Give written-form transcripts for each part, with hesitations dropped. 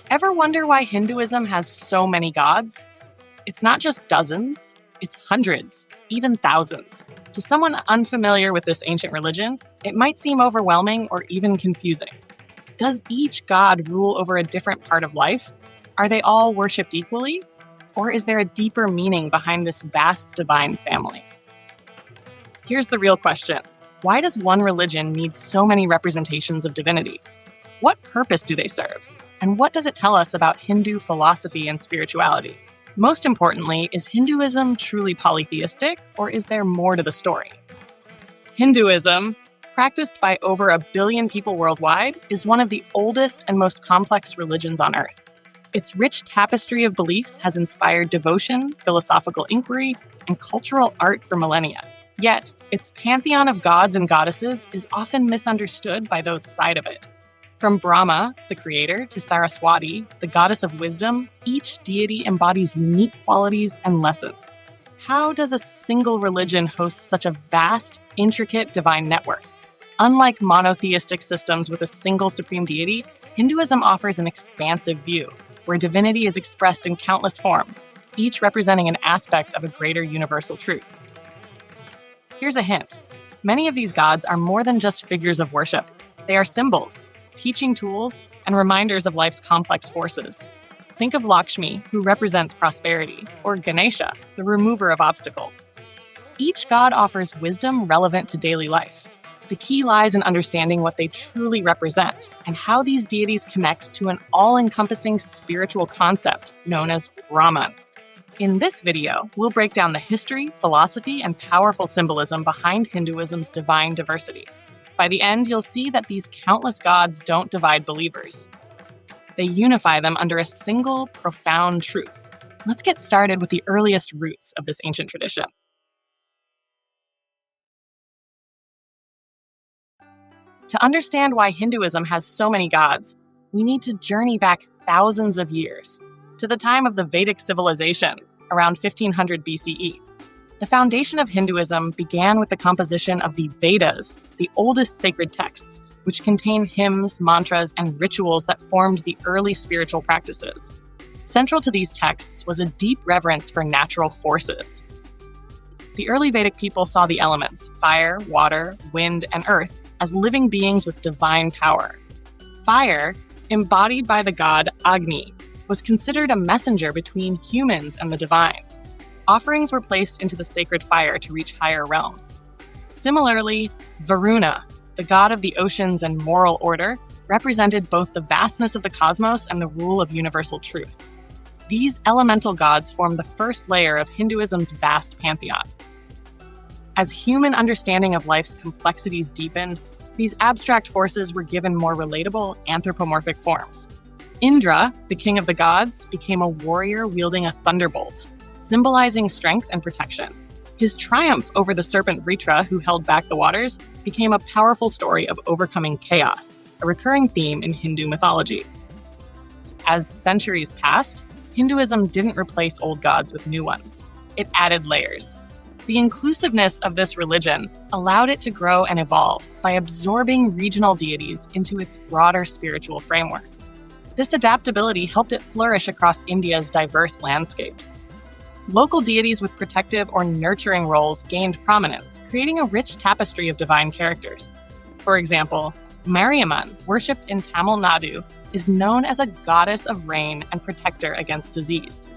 Ever wonder why Hinduism has so many gods? It's not just dozens, it's hundreds, even thousands. To someone unfamiliar with this ancient religion, it might seem overwhelming or even confusing. Does each god rule over a different part of life? Are they all worshipped equally? Or is there a deeper meaning behind this vast divine family? Here's the real question. Why does one religion need so many representations of divinity? What purpose do they serve? And what does it tell us about Hindu philosophy and spirituality? Most importantly, is Hinduism truly polytheistic, or is there more to the story? Hinduism, practiced by over 1 billion people worldwide, is one of the oldest and most complex religions on Earth. Its rich tapestry of beliefs has inspired devotion, philosophical inquiry, and cultural art for millennia. Yet, its pantheon of gods and goddesses is often misunderstood by those side of it. From Brahma, the creator, to Saraswati, the goddess of wisdom, each deity embodies unique qualities and lessons. How does a single religion host such a vast, intricate divine network? Unlike monotheistic systems with a single supreme deity, Hinduism offers an expansive view, where divinity is expressed in countless forms, each representing an aspect of a greater universal truth. Here's a hint. Many of these gods are more than just figures of worship. They are symbols, teaching tools, and reminders of life's complex forces. Think of Lakshmi, who represents prosperity, or Ganesha, the remover of obstacles. Each god offers wisdom relevant to daily life. The key lies in understanding what they truly represent and how these deities connect to an all-encompassing spiritual concept known as Brahman. In this video, we'll break down the history, philosophy, and powerful symbolism behind Hinduism's divine diversity. By the end, you'll see that these countless gods don't divide believers. They unify them under a single, profound truth. Let's get started with the earliest roots of this ancient tradition. To understand why Hinduism has so many gods, we need to journey back thousands of years, to the time of the Vedic civilization, around 1500 BCE. The foundation of Hinduism began with the composition of the Vedas, the oldest sacred texts, which contain hymns, mantras, and rituals that formed the early spiritual practices. Central to these texts was a deep reverence for natural forces. The early Vedic people saw the elements, fire, water, wind, and earth, as living beings with divine power. Fire, embodied by the god Agni, was considered a messenger between humans and the divine. Offerings were placed into the sacred fire to reach higher realms. Similarly, Varuna, the god of the oceans and moral order, represented both the vastness of the cosmos and the rule of universal truth. These elemental gods form the first layer of Hinduism's vast pantheon. As human understanding of life's complexities deepened, these abstract forces were given more relatable, anthropomorphic forms. Indra, the king of the gods, became a warrior wielding a thunderbolt, symbolizing strength and protection. His triumph over the serpent Vritra, who held back the waters, became a powerful story of overcoming chaos, a recurring theme in Hindu mythology. As centuries passed, Hinduism didn't replace old gods with new ones. It added layers. The inclusiveness of this religion allowed it to grow and evolve by absorbing regional deities into its broader spiritual framework. This adaptability helped it flourish across India's diverse landscapes. Local deities with protective or nurturing roles gained prominence, creating a rich tapestry of divine characters. For example, Mariamman, worshipped in Tamil Nadu, is known as a goddess of rain and protector against disease.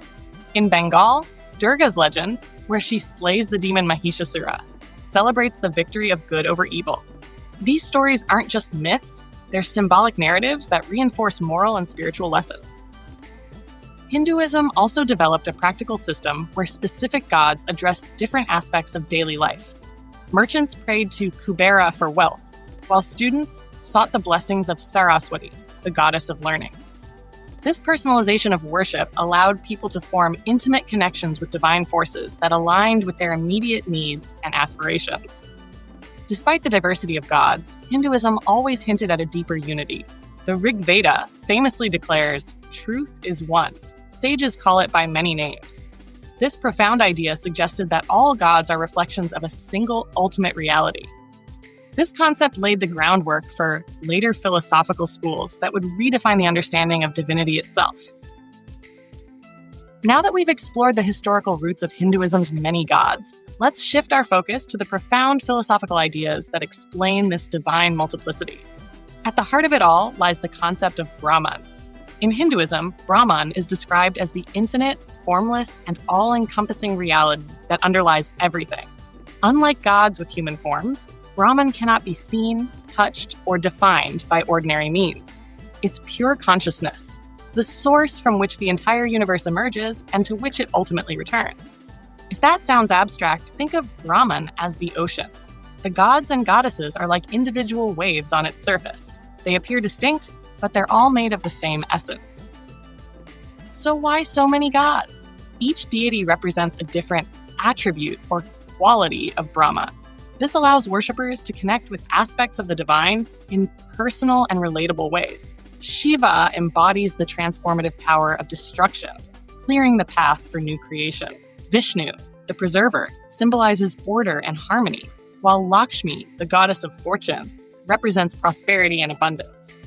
In Bengal, Durga's legend, where she slays the demon Mahishasura, celebrates the victory of good over evil. These stories aren't just myths, they're symbolic narratives that reinforce moral and spiritual lessons. Hinduism also developed a practical system where specific gods addressed different aspects of daily life. Merchants prayed to Kubera for wealth, while students sought the blessings of Saraswati, the goddess of learning. This personalization of worship allowed people to form intimate connections with divine forces that aligned with their immediate needs and aspirations. Despite the diversity of gods, Hinduism always hinted at a deeper unity. The Rig Veda famously declares, "Truth is one." Sages call it by many names. This profound idea suggested that all gods are reflections of a single ultimate reality. This concept laid the groundwork for later philosophical schools that would redefine the understanding of divinity itself. Now that we've explored the historical roots of Hinduism's many gods, let's shift our focus to the profound philosophical ideas that explain this divine multiplicity. At the heart of it all lies the concept of Brahman. In Hinduism, Brahman is described as the infinite, formless, and all-encompassing reality that underlies everything. Unlike gods with human forms, Brahman cannot be seen, touched, or defined by ordinary means. It's pure consciousness, the source from which the entire universe emerges and to which it ultimately returns. If that sounds abstract, think of Brahman as the ocean. The gods and goddesses are like individual waves on its surface. They appear distinct, but they're all made of the same essence. So why so many gods? Each deity represents a different attribute or quality of Brahma. This allows worshippers to connect with aspects of the divine in personal and relatable ways. Shiva embodies the transformative power of destruction, clearing the path for new creation. Vishnu, the preserver, symbolizes order and harmony, while Lakshmi, the goddess of fortune, represents prosperity and abundance.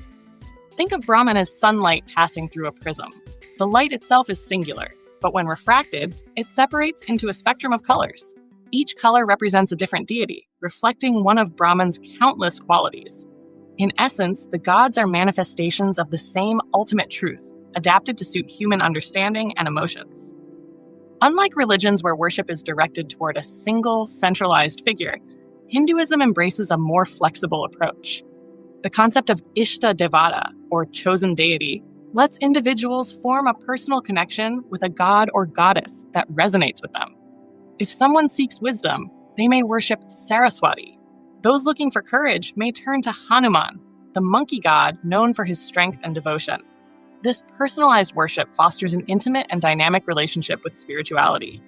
Think of Brahman as sunlight passing through a prism. The light itself is singular, but when refracted, it separates into a spectrum of colors. Each color represents a different deity, reflecting one of Brahman's countless qualities. In essence, the gods are manifestations of the same ultimate truth, adapted to suit human understanding and emotions. Unlike religions where worship is directed toward a single, centralized figure, Hinduism embraces a more flexible approach. The concept of Ishta Devata, or chosen deity, lets individuals form a personal connection with a god or goddess that resonates with them. If someone seeks wisdom, they may worship Saraswati. Those looking for courage may turn to Hanuman, the monkey god known for his strength and devotion. This personalized worship fosters an intimate and dynamic relationship with spirituality.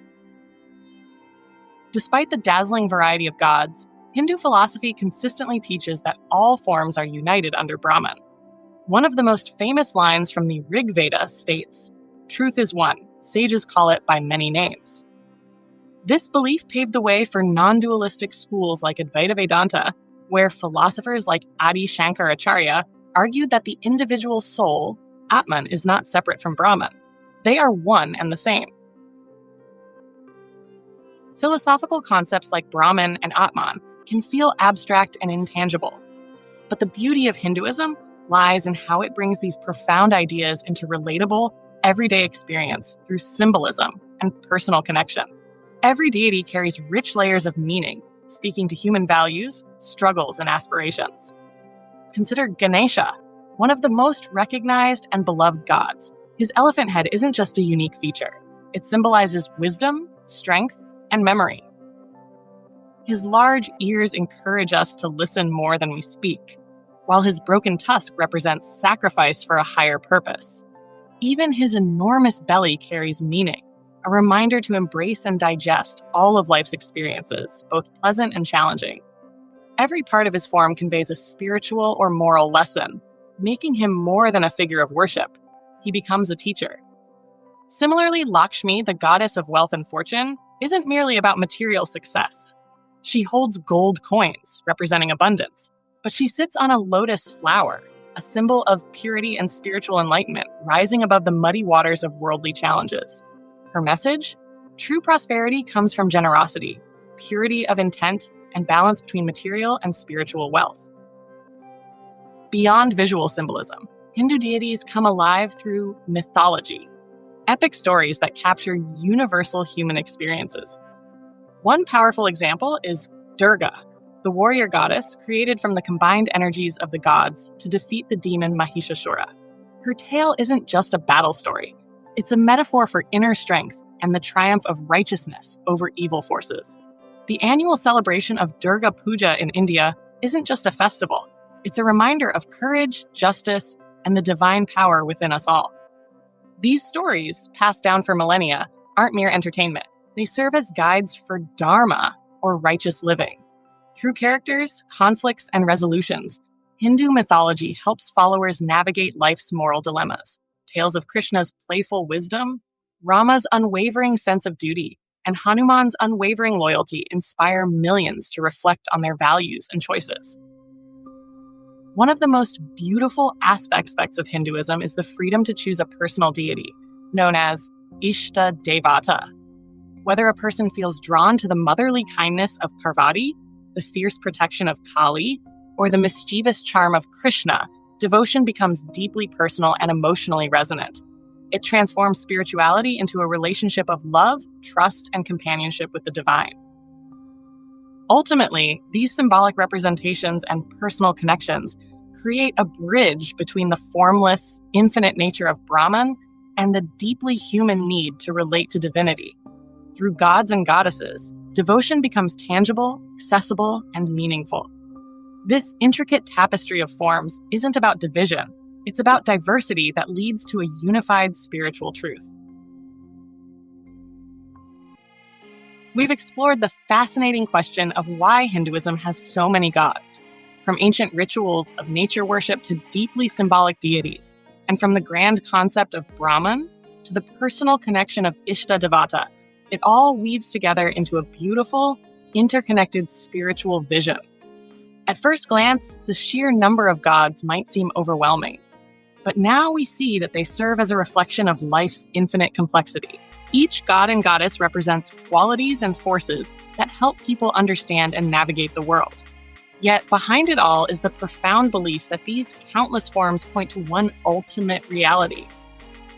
Despite the dazzling variety of gods, Hindu philosophy consistently teaches that all forms are united under Brahman. One of the most famous lines from the Rig Veda states, "Truth is one, sages call it by many names." This belief paved the way for non-dualistic schools like Advaita Vedanta, where philosophers like Adi Shankaracharya argued that the individual soul, Atman, is not separate from Brahman. They are one and the same. Philosophical concepts like Brahman and Atman can feel abstract and intangible. But the beauty of Hinduism lies in how it brings these profound ideas into relatable, everyday experience through symbolism and personal connection. Every deity carries rich layers of meaning, speaking to human values, struggles, and aspirations. Consider Ganesha, one of the most recognized and beloved gods. His elephant head isn't just a unique feature. It symbolizes wisdom, strength, and memory. His large ears encourage us to listen more than we speak, while his broken tusk represents sacrifice for a higher purpose. Even his enormous belly carries meaning, a reminder to embrace and digest all of life's experiences, both pleasant and challenging. Every part of his form conveys a spiritual or moral lesson, making him more than a figure of worship. He becomes a teacher. Similarly, Lakshmi, the goddess of wealth and fortune, isn't merely about material success. She holds gold coins, representing abundance, but she sits on a lotus flower, a symbol of purity and spiritual enlightenment, rising above the muddy waters of worldly challenges. Her message? True prosperity comes from generosity, purity of intent, and balance between material and spiritual wealth. Beyond visual symbolism, Hindu deities come alive through mythology, epic stories that capture universal human experiences. One powerful example is Durga, the warrior goddess created from the combined energies of the gods to defeat the demon Mahishasura. Her tale isn't just a battle story. It's a metaphor for inner strength and the triumph of righteousness over evil forces. The annual celebration of Durga Puja in India isn't just a festival. It's a reminder of courage, justice, and the divine power within us all. These stories, passed down for millennia, aren't mere entertainment. They serve as guides for Dharma, or righteous living. Through characters, conflicts, and resolutions, Hindu mythology helps followers navigate life's moral dilemmas. Tales of Krishna's playful wisdom, Rama's unwavering sense of duty, and Hanuman's unwavering loyalty inspire millions to reflect on their values and choices. One of the most beautiful aspects of Hinduism is the freedom to choose a personal deity, known as Ishta Devata. Whether a person feels drawn to the motherly kindness of Parvati, the fierce protection of Kali, or the mischievous charm of Krishna, devotion becomes deeply personal and emotionally resonant. It transforms spirituality into a relationship of love, trust, and companionship with the divine. Ultimately, these symbolic representations and personal connections create a bridge between the formless, infinite nature of Brahman and the deeply human need to relate to divinity. Through gods and goddesses, devotion becomes tangible, accessible, and meaningful. This intricate tapestry of forms isn't about division, it's about diversity that leads to a unified spiritual truth. We've explored the fascinating question of why Hinduism has so many gods, from ancient rituals of nature worship to deeply symbolic deities, and from the grand concept of Brahman to the personal connection of Ishta Devata. It all weaves together into a beautiful, interconnected spiritual vision. At first glance, the sheer number of gods might seem overwhelming, but now we see that they serve as a reflection of life's infinite complexity. Each god and goddess represents qualities and forces that help people understand and navigate the world. Yet behind it all is the profound belief that these countless forms point to one ultimate reality: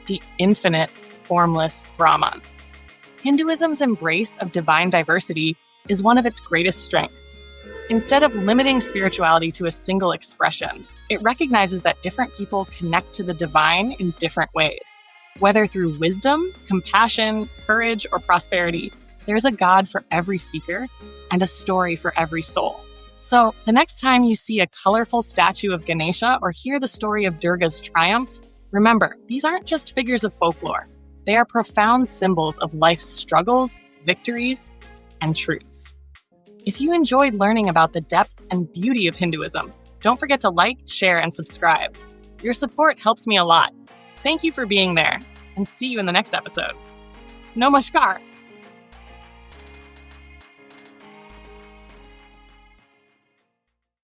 the infinite, formless Brahman. Hinduism's embrace of divine diversity is one of its greatest strengths. Instead of limiting spirituality to a single expression, it recognizes that different people connect to the divine in different ways. Whether through wisdom, compassion, courage, or prosperity, there's a God for every seeker and a story for every soul. So the next time you see a colorful statue of Ganesha or hear the story of Durga's triumph, remember, these aren't just figures of folklore. They are profound symbols of life's struggles, victories, and truths. If you enjoyed learning about the depth and beauty of Hinduism, don't forget to like, share, and subscribe. Your support helps me a lot. Thank you for being there, and see you in the next episode. Namaskar.